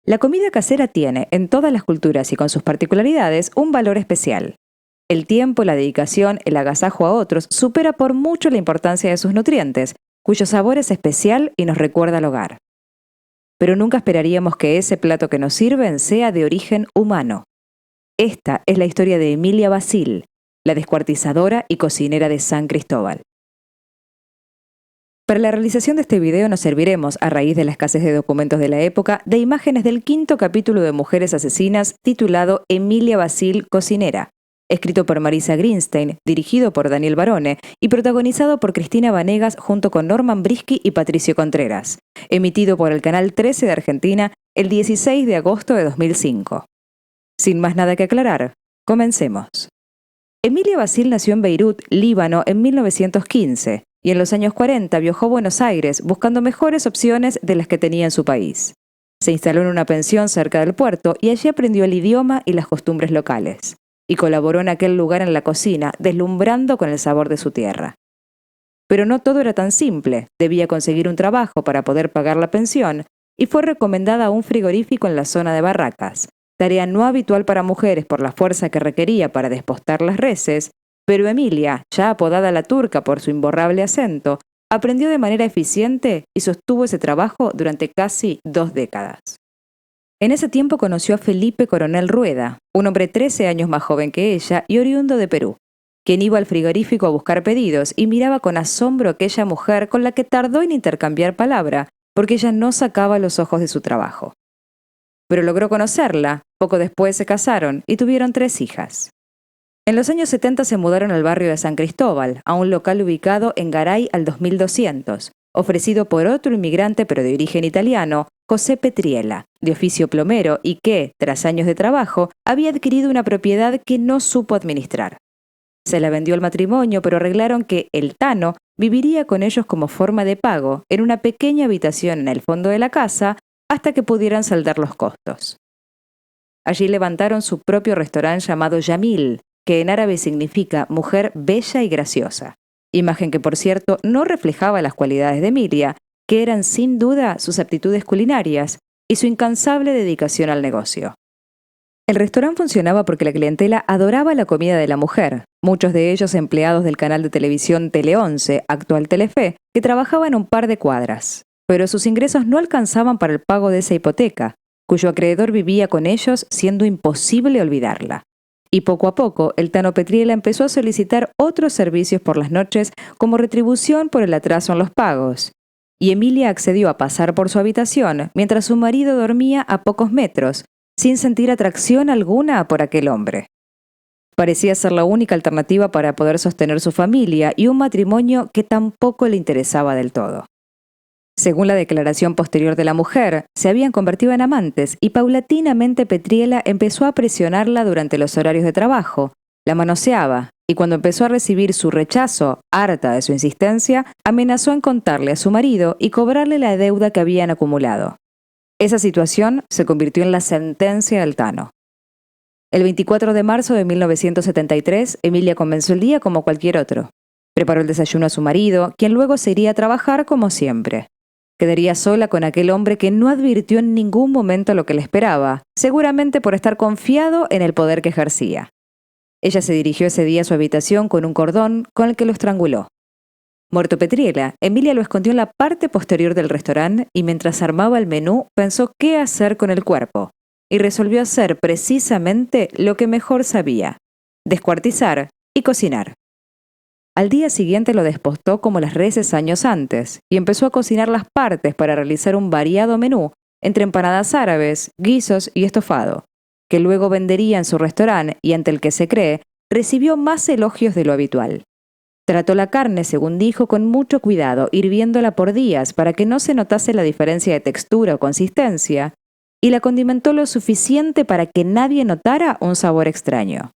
La comida casera tiene, en todas las culturas y con sus particularidades, un valor especial. El tiempo, la dedicación, el agasajo a otros supera por mucho la importancia de sus nutrientes, cuyo sabor es especial y nos recuerda al hogar. Pero nunca esperaríamos que ese plato que nos sirven sea de origen humano. Esta es la historia de Emilia Basile, la descuartizadora y cocinera de San Cristóbal. Para la realización de este video nos serviremos, a raíz de la escasez de documentos de la época, de imágenes del 5º capítulo de Mujeres Asesinas titulado Emilia Basile, cocinera, escrito por Marisa Greenstein, dirigido por Daniel Barone y protagonizado por Cristina Vanegas junto con Norman Brisky y Patricio Contreras, emitido por el Canal 13 de Argentina el 16 de agosto de 2005. Sin más nada que aclarar, comencemos. Emilia Basile nació en Beirut, Líbano, en 1915 y en los años 40 viajó a Buenos Aires buscando mejores opciones de las que tenía en su país. Se instaló en una pensión cerca del puerto y allí aprendió el idioma y las costumbres locales, y colaboró en aquel lugar en la cocina, deslumbrando con el sabor de su tierra. Pero no todo era tan simple, debía conseguir un trabajo para poder pagar la pensión y fue recomendada a un frigorífico en la zona de Barracas, tarea no habitual para mujeres por la fuerza que requería para despostar las reses, pero Emilia, ya apodada la turca por su imborrable acento, aprendió de manera eficiente y sostuvo ese trabajo durante casi 2 décadas. En ese tiempo conoció a Felipe Coronel Rueda, un hombre 13 años más joven que ella y oriundo de Perú, quien iba al frigorífico a buscar pedidos y miraba con asombro a aquella mujer con la que tardó en intercambiar palabra porque ella no sacaba los ojos de su trabajo. Pero logró conocerla, poco después se casaron y tuvieron 3 hijas. En los años 70 se mudaron al barrio de San Cristóbal, a un local ubicado en Garay al 2200, ofrecido por otro inmigrante pero de origen italiano, José Petriella, de oficio plomero y que, tras años de trabajo, había adquirido una propiedad que no supo administrar. Se la vendió al matrimonio, pero arreglaron que el Tano viviría con ellos como forma de pago en una pequeña habitación en el fondo de la casa hasta que pudieran saldar los costos. Allí levantaron su propio restaurante llamado Yamil, que en árabe significa mujer bella y graciosa, imagen que por cierto no reflejaba las cualidades de Emilia, que eran sin duda sus aptitudes culinarias y su incansable dedicación al negocio. El restaurante funcionaba porque la clientela adoraba la comida de la mujer, muchos de ellos empleados del canal de televisión Tele 11, actual Telefe, que trabajaban un par de cuadras, pero sus ingresos no alcanzaban para el pago de esa hipoteca, cuyo acreedor vivía con ellos siendo imposible olvidarla. Y poco a poco, el Tano Petriella empezó a solicitar otros servicios por las noches como retribución por el atraso en los pagos. Y Emilia accedió a pasar por su habitación mientras su marido dormía a pocos metros, sin sentir atracción alguna por aquel hombre. Parecía ser la única alternativa para poder sostener su familia y un matrimonio que tampoco le interesaba del todo. Según la declaración posterior de la mujer, se habían convertido en amantes y paulatinamente Petriella empezó a presionarla durante los horarios de trabajo, la manoseaba y cuando empezó a recibir su rechazo, harta de su insistencia, amenazó en contarle a su marido y cobrarle la deuda que habían acumulado. Esa situación se convirtió en la sentencia del Tano. El 24 de marzo de 1973, Emilia comenzó el día como cualquier otro. Preparó el desayuno a su marido, quien luego se iría a trabajar como siempre. Quedaría sola con aquel hombre que no advirtió en ningún momento lo que le esperaba, seguramente por estar confiado en el poder que ejercía. Ella se dirigió ese día a su habitación con un cordón con el que lo estranguló. Muerto Petriella, Emilia lo escondió en la parte posterior del restaurante y mientras armaba el menú pensó qué hacer con el cuerpo y resolvió hacer precisamente lo que mejor sabía: descuartizar y cocinar. Al día siguiente lo despostó como las reses años antes y empezó a cocinar las partes para realizar un variado menú entre empanadas árabes, guisos y estofado, que luego vendería en su restaurante y ante el que se cree recibió más elogios de lo habitual. Trató la carne, según dijo, con mucho cuidado, hirviéndola por días para que no se notase la diferencia de textura o consistencia, y la condimentó lo suficiente para que nadie notara un sabor extraño.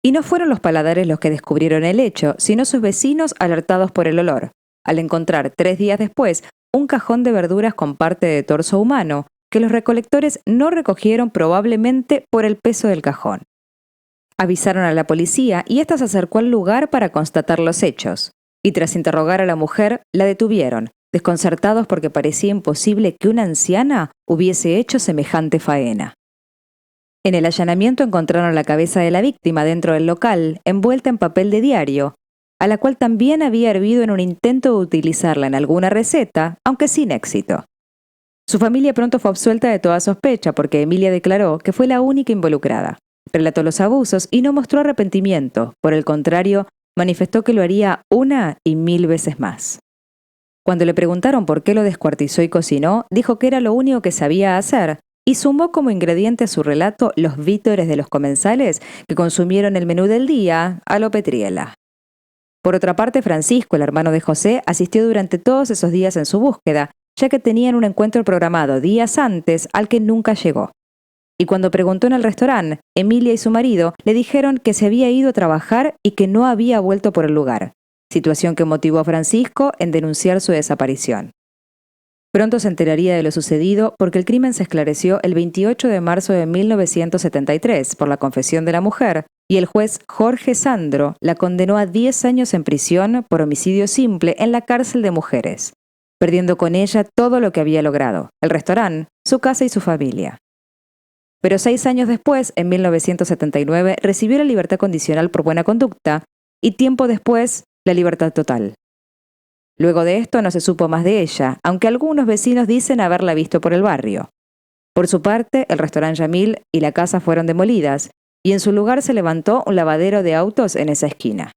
Y no fueron los paladares los que descubrieron el hecho, sino sus vecinos alertados por el olor, al encontrar 3 días después un cajón de verduras con parte de torso humano, que los recolectores no recogieron probablemente por el peso del cajón. Avisaron a la policía y ésta se acercó al lugar para constatar los hechos, y tras interrogar a la mujer, la detuvieron, desconcertados porque parecía imposible que una anciana hubiese hecho semejante faena. En el allanamiento encontraron la cabeza de la víctima dentro del local, envuelta en papel de diario, a la cual también había hervido en un intento de utilizarla en alguna receta, aunque sin éxito. Su familia pronto fue absuelta de toda sospecha porque Emilia declaró que fue la única involucrada. Relató los abusos y no mostró arrepentimiento, por el contrario, manifestó que lo haría 1 y 1000 veces más. Cuando le preguntaron por qué lo descuartizó y cocinó, dijo que era lo único que sabía hacer y sumó como ingrediente a su relato los vítores de los comensales que consumieron el menú del día a lo Petriela. Por otra parte, Francisco, el hermano de José, asistió durante todos esos días en su búsqueda, ya que tenían un encuentro programado días antes al que nunca llegó. Y cuando preguntó en el restaurante, Emilia y su marido le dijeron que se había ido a trabajar y que no había vuelto por el lugar, situación que motivó a Francisco en denunciar su desaparición. Pronto se enteraría de lo sucedido porque el crimen se esclareció el 28 de marzo de 1973 por la confesión de la mujer y el juez Jorge Sandro la condenó a 10 años en prisión por homicidio simple en la cárcel de mujeres, perdiendo con ella todo lo que había logrado, el restaurante, su casa y su familia. Pero 6 años después, en 1979, recibió la libertad condicional por buena conducta y tiempo después, la libertad total. Luego de esto no se supo más de ella, aunque algunos vecinos dicen haberla visto por el barrio. Por su parte, el restaurante Yamil y la casa fueron demolidas, y en su lugar se levantó un lavadero de autos en esa esquina.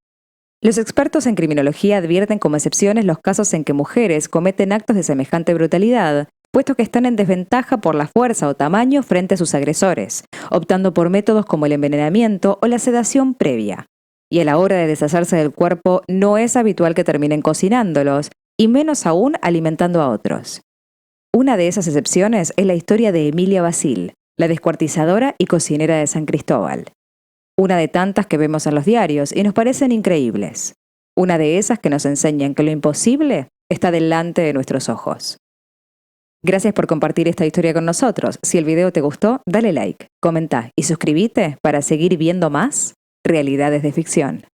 Los expertos en criminología advierten como excepciones los casos en que mujeres cometen actos de semejante brutalidad, puesto que están en desventaja por la fuerza o tamaño frente a sus agresores, optando por métodos como el envenenamiento o la sedación previa. Y a la hora de deshacerse del cuerpo no es habitual que terminen cocinándolos, y menos aún alimentando a otros. Una de esas excepciones es la historia de Emilia Basil, la descuartizadora y cocinera de San Cristóbal. Una de tantas que vemos en los diarios y nos parecen increíbles. Una de esas que nos enseñan que lo imposible está delante de nuestros ojos. Gracias por compartir esta historia con nosotros. Si el video te gustó, dale like, comenta y suscríbete para seguir viendo más Realidades de Ficción.